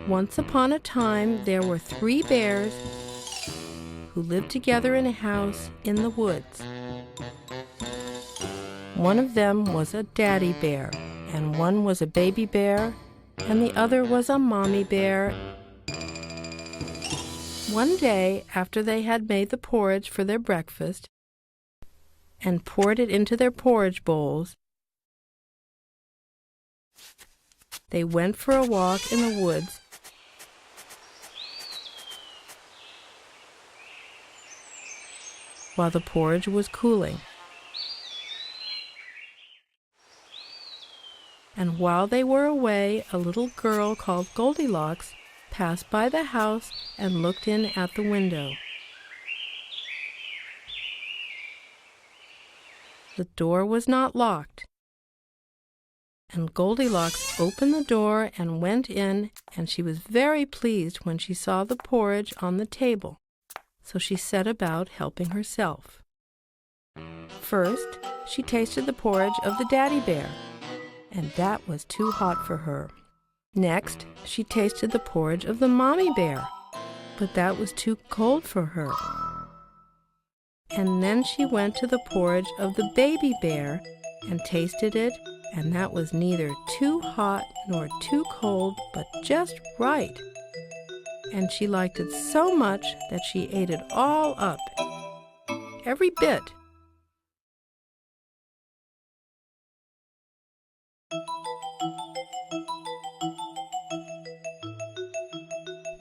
Once upon a time, there were 3 bears who lived together in a house in the woods. One of them was a daddy bear, and one was a baby bear, and the other was a mommy bear. One day, after they had made the porridge for their breakfast and poured it into their porridge bowls, they went for a walk in the woods. While the porridge was cooling. And while they were away, a little girl called Goldilocks passed by the house and looked in at the window. The door was not locked, and Goldilocks opened the door and went in, and she was very pleased when she saw the porridge on the table, so she set about helping herself. First, she tasted the porridge of the daddy bear, and that was too hot for her. Next, she tasted the porridge of the mommy bear, but that was too cold for her. And then she went to the porridge of the baby bear and tasted it, and that was neither too hot nor too cold, but just right. And she liked it so much that she ate it all up, every bit.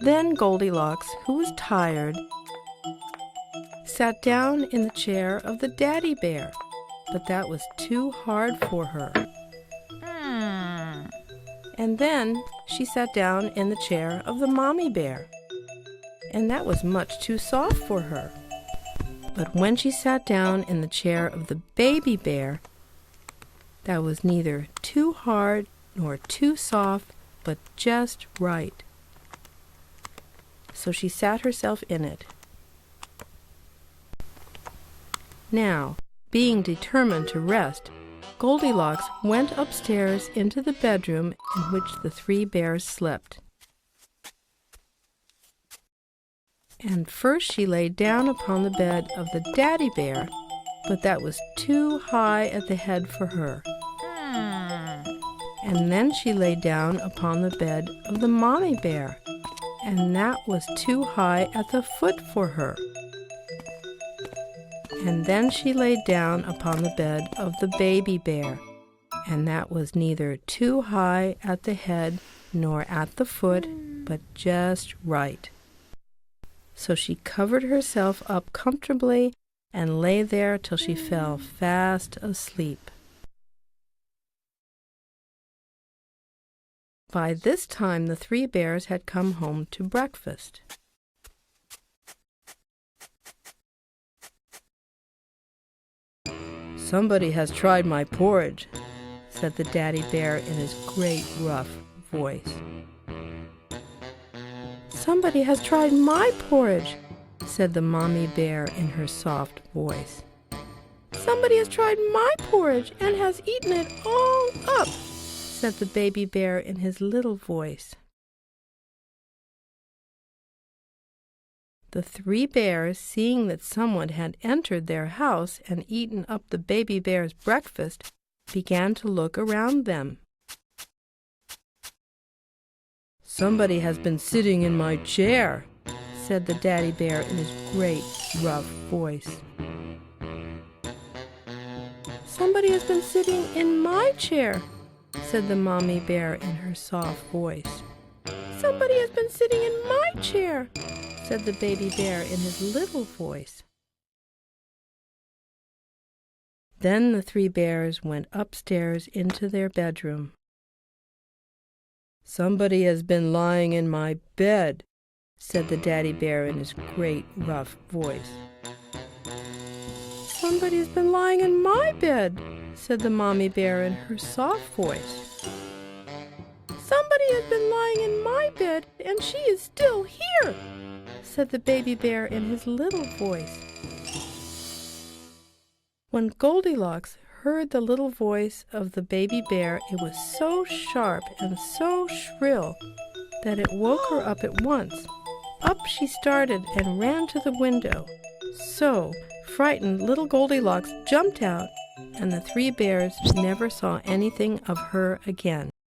Then Goldilocks, who was tired, sat down in the chair of the daddy bear, but that was too hard for her. And then she sat down in the chair of the mommy bear, and that was much too soft for her. But when she sat down in the chair of the baby bear, that was neither too hard nor too soft, but just right. So she sat herself in it. Now, being determined to rest, Goldilocks went upstairs into the bedroom in which the 3 bears slept. And first she lay down upon the bed of the daddy bear, but that was too high at the head for her. And then she lay down upon the bed of the mommy bear, and that was too high at the foot for her. And then she lay down upon the bed of the baby bear, and that was neither too high at the head nor at the foot, but just right. So she covered herself up comfortably and lay there till she fell fast asleep. By this time the 3 bears had come home to breakfast. "Somebody has tried my porridge," said the daddy bear in his great rough voice. "Somebody has tried my porridge," said the mommy bear in her soft voice. "Somebody has tried my porridge and has eaten it all up," said the baby bear in his little voice. The 3 bears, seeing that someone had entered their house and eaten up the baby bear's breakfast, began to look around them. "Somebody has been sitting in my chair," said the daddy bear in his great, rough voice. "Somebody has been sitting in my chair," said the mommy bear in her soft voice. "Somebody has been sitting in my chair," said the baby bear in his little voice. Then the 3 bears went upstairs into their bedroom. "Somebody has been lying in my bed," said the daddy bear in his great rough voice. "Somebody has been lying in my bed," said the mommy bear in her soft voice. "Somebody has been lying in my bed, and she is still here," said the baby bear in his little voice. When Goldilocks heard the little voice of the baby bear, it was so sharp and so shrill that it woke her up at once. Up she started and ran to the window. So, frightened, little Goldilocks jumped out, and the three bears never saw anything of her again.